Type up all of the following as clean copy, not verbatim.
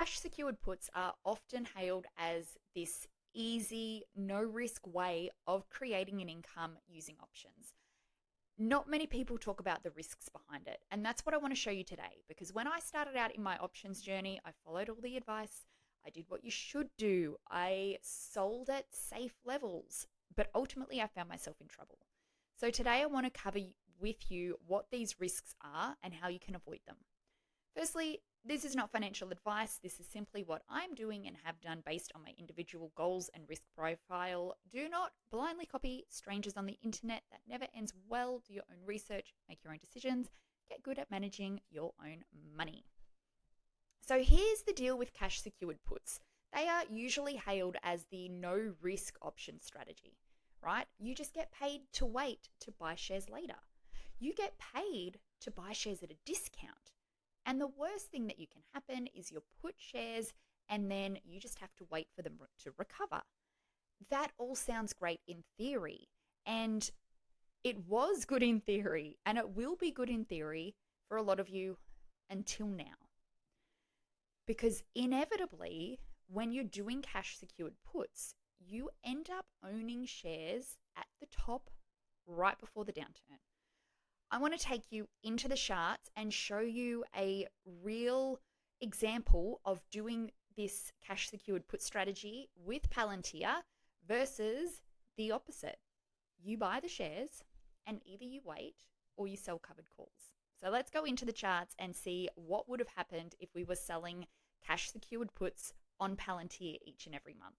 cash secured puts are often hailed as this easy, no risk way of creating an income using options. Not many people talk about the risks behind it. And that's what I want to show you today, because when I started out in my options journey, I followed all the advice. I did what you should do. I sold at safe levels, but ultimately I found myself in trouble. So today I want to cover with you what these risks are and how you can avoid them. Firstly, this is not financial advice. This is simply what I'm doing and have done based on my individual goals and risk profile. Do not blindly copy strangers on the internet. That never ends well. Do your own research, make your own decisions, get good at managing your own money. So here's the deal with cash secured puts. They are usually hailed as the no risk option strategy, right? You just get paid to wait to buy shares later. You get paid to buy shares at a discount. And the worst thing that you can happen is you'll put shares and then you just have to wait for them to recover. That all sounds great in theory, and it was good in theory, and it will be good in theory for a lot of you until now. Because inevitably, when you're doing cash secured puts, you end up owning shares at the top right before the downturn. I want to take you into the charts and show you a real example of doing this cash secured put strategy with Palantir versus the opposite. You buy the shares and either you wait or you sell covered calls. So let's go into the charts and see what would have happened if we were selling cash secured puts on Palantir each and every month.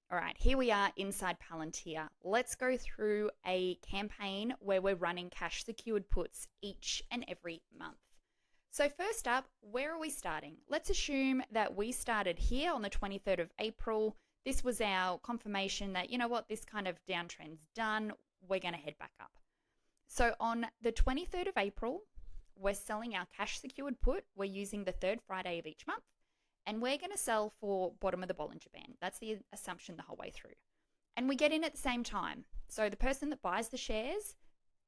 All right, here we are inside Palantir. Let's go through a campaign where we're running cash secured puts each and every month. So first up, where are we starting? Let's assume that we started here on the 23rd of April. This was our confirmation that, you know what, this kind of downtrend's done. We're going to head back up. So on the 23rd of April, we're selling our cash secured put. We're using the third Friday of each month. And we're going to sell for bottom of the Bollinger Band. That's the assumption the whole way through. And we get in at the same time. So the person that buys the shares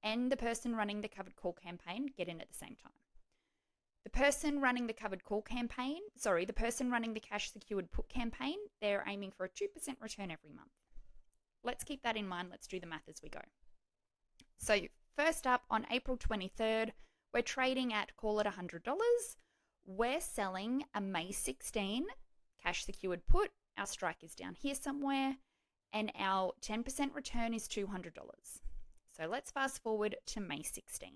and the person running the covered call campaign get in at the same time. The person running the covered call campaign, the person running the cash secured put campaign, they're aiming for a 2% return every month. Let's keep that in mind. Let's do the math as we go. So first up, on April 23rd, we're trading at, call it $100. We're selling a May 16 cash secured put. Our strike is down here somewhere, and our 10% return is $200. So let's fast forward to May 16.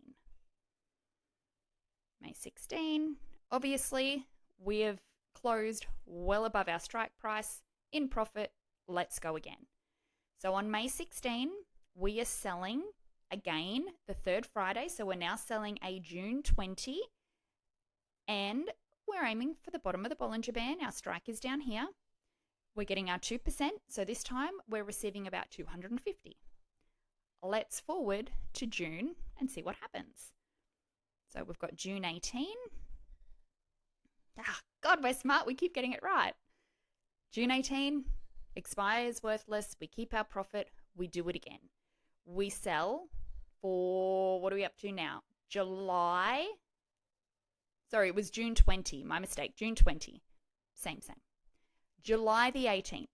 May 16, obviously, we have closed well above our strike price, in profit. Let's go again. So on May 16, we are selling again the third Friday. So we're now selling a June 20. And we're aiming for the bottom of the Bollinger Band. Our strike is down here. We're getting our 2%. So this time we're receiving about 250. Let's forward to June and see what happens. So we've got June 18. God, we're smart. We keep getting it right. June 18 expires worthless. We keep our profit. We do it again. We sell for, what are we up to now? It was June 20. My mistake. June 20. Same. July the 18th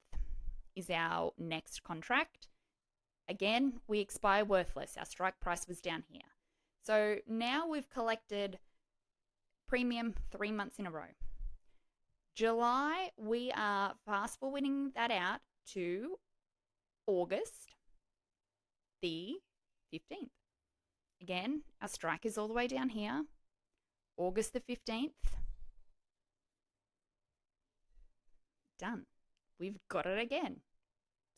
is our next contract. Again, we expire worthless. Our strike price was down here. So now we've collected premium 3 months in a row. July, we are fast forwarding that out to August the 15th. Again, our strike is all the way down here. August the 15th. Done. We've got it again.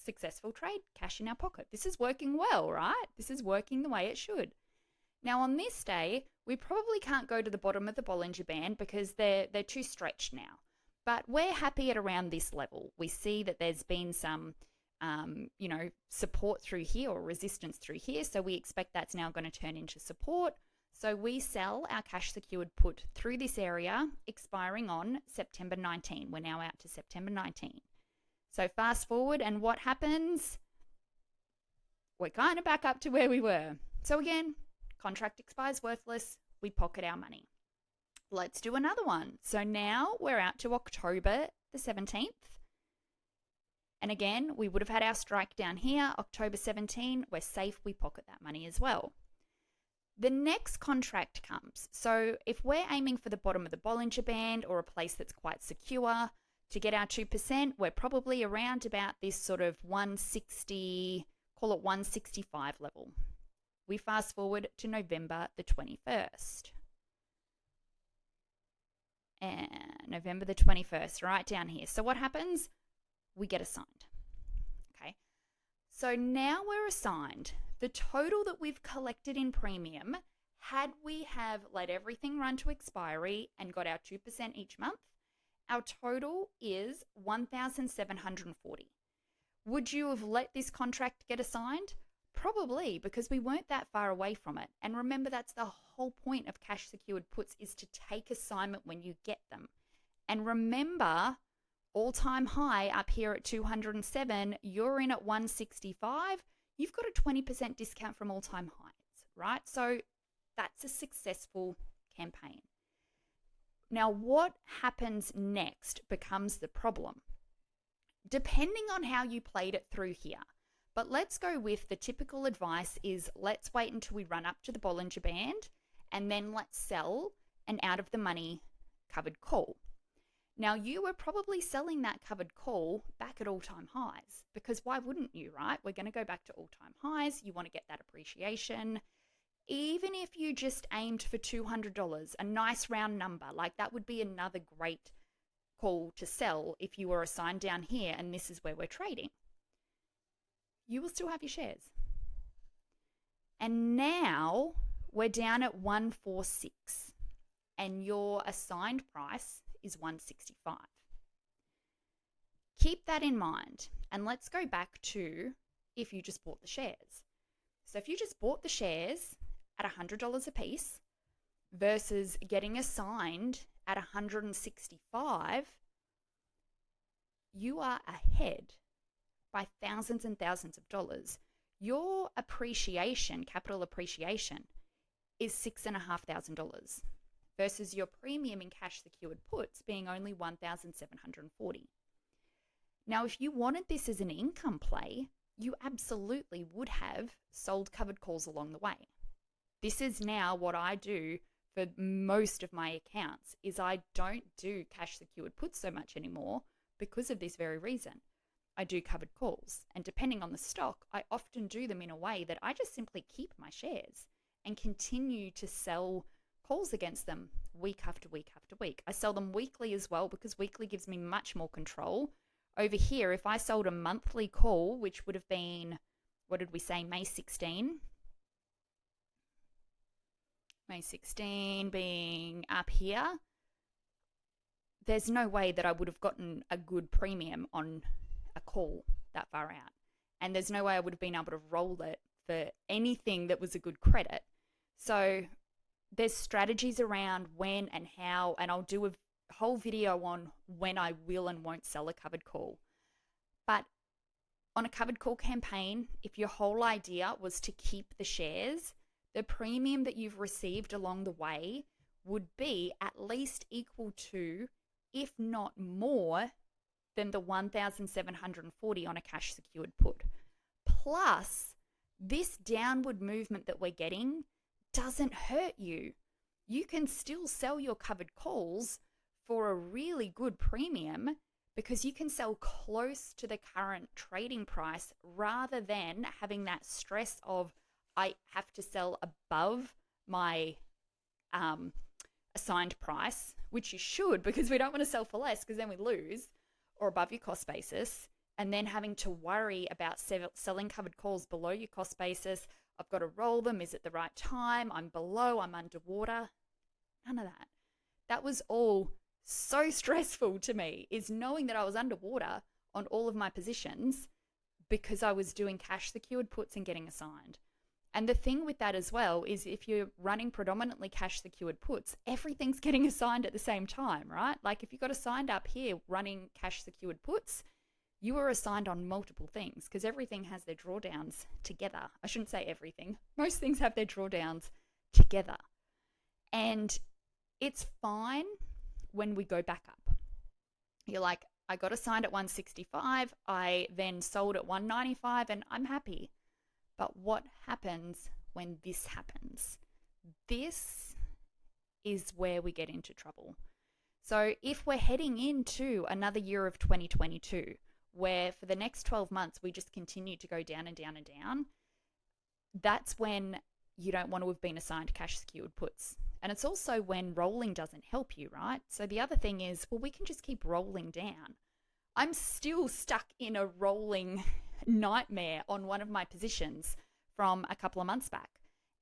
Successful trade, cash in our pocket. This is working well, right? This is working the way it should. Now on this day, we probably can't go to the bottom of the Bollinger Band because they're too stretched now. But we're happy at around this level. We see that there's been some support through here or resistance through here. So we expect that's now going to turn into support. So we sell our cash secured put through this area expiring on September 19. We're now out to September 19. So fast forward, and what happens? We're kind of back up to where we were. So again, contract expires worthless. We pocket our money. Let's do another one. So now we're out to October the 17th. And again, we would have had our strike down here, October 17. We're safe. We pocket that money as well. The next contract comes. So if we're aiming for the bottom of the Bollinger Band or a place that's quite secure to get our 2%, we're probably around about this sort of 160, call it 165 level. We fast forward to November the 21st. And November the 21st, right down here. So what happens? We get assigned. Okay. So now we're assigned. The total that we've collected in premium, had we have let everything run to expiry and got our 2% each month, our total is $1,740. Would you have let this contract get assigned? Probably, because we weren't that far away from it. And remember, that's the whole point of cash secured puts, is to take assignment when you get them. And remember, all-time high up here at 207, you're in at 165, you've got a 20% discount from all-time highs, right? So that's a successful campaign. Now, what happens next becomes the problem, depending on how you played it through here. But let's go with the typical advice is let's wait until we run up to the Bollinger Band and then let's sell an out-of-the-money covered call. Now, you were probably selling that covered call back at all-time highs, because why wouldn't you, right? We're going to go back to all-time highs. You want to get that appreciation. Even if you just aimed for $200, a nice round number, like that would be another great call to sell if you were assigned down here and this is where we're trading. You will still have your shares. And now we're down at 146 and your assigned price is 165. Keep that in mind, and let's go back to if you just bought the shares. So if you just bought the shares at $100 a piece versus getting assigned at 165, you are ahead by thousands and thousands of dollars. Your appreciation, capital appreciation, is $6,500 versus your premium in cash secured puts being only $1,740. Now, if you wanted this as an income play, you absolutely would have sold covered calls along the way. This is now what I do for most of my accounts, is I don't do cash secured puts so much anymore because of this very reason. I do covered calls, and depending on the stock, I often do them in a way that I just simply keep my shares and continue to sell calls against them week after week after week. I sell them weekly as well because weekly gives me much more control. Over here, if I sold a monthly call, which would have been, what did we say, May 16? May 16 being up here, there's no way that I would have gotten a good premium on a call that far out. And there's no way I would have been able to roll it for anything that was a good credit. So there's strategies around when and how, and I'll do a whole video on when I will and won't sell a covered call. But on a covered call campaign, if your whole idea was to keep the shares, the premium that you've received along the way would be at least equal to, if not more, than the 1,740 on a cash secured put. Plus, this downward movement that we're getting doesn't hurt you. You can still sell your covered calls for a really good premium because you can sell close to the current trading price rather than having that stress of I have to sell above my assigned price, which you should, because we don't want to sell for less because then we lose, or above your cost basis, and then having to worry about selling covered calls below your cost basis. I've got to roll them. Is it the right time? I'm below, I'm underwater. None of that. That was all so stressful to me, is knowing that I was underwater on all of my positions because I was doing cash secured puts and getting assigned. And the thing with that as well is if you're running predominantly cash secured puts, everything's getting assigned at the same time, right? Like if you got assigned up here running cash secured puts, you were assigned on multiple things because everything has their drawdowns together. I shouldn't say everything. Most things have their drawdowns together. And It's fine when we go back up. You're like, I got assigned at 165, I then sold at 195, and I'm happy. But what happens when this happens? This is where we get into trouble. So if we're heading into another year of 2022, where for the next 12 months we just continue to go down and down and down, that's when you don't want to have been assigned cash secured puts. And it's also when rolling doesn't help you, right? So the other thing is, well, we can just keep rolling down. I'm still stuck in a rolling nightmare on one of my positions from a couple of months back.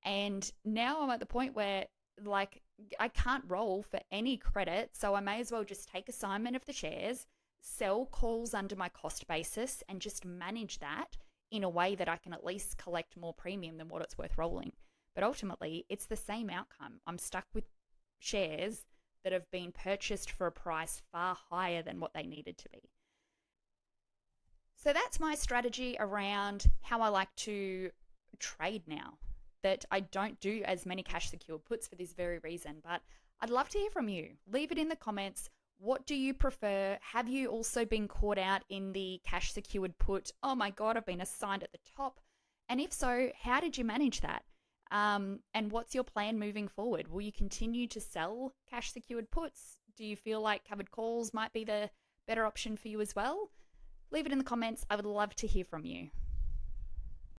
And now I'm at the point where, like, I can't roll for any credit. So I may as well just take assignment of the shares, sell calls under my cost basis, and just manage that in a way that I can at least collect more premium than what it's worth rolling. But ultimately, it's the same outcome. I'm stuck with shares that have been purchased for a price far higher than what they needed to be. So that's my strategy around how I like to trade now, that I don't do as many cash secured puts for this very reason. But I'd love to hear from you. Leave it in the comments. What do you prefer? Have you also been caught out in the cash secured put? Oh my God, I've been assigned at the top. And if so, how did you manage that? And what's your plan moving forward? Will you continue to sell cash secured puts? Do you feel like covered calls might be the better option for you as well? Leave it in the comments. I would love to hear from you.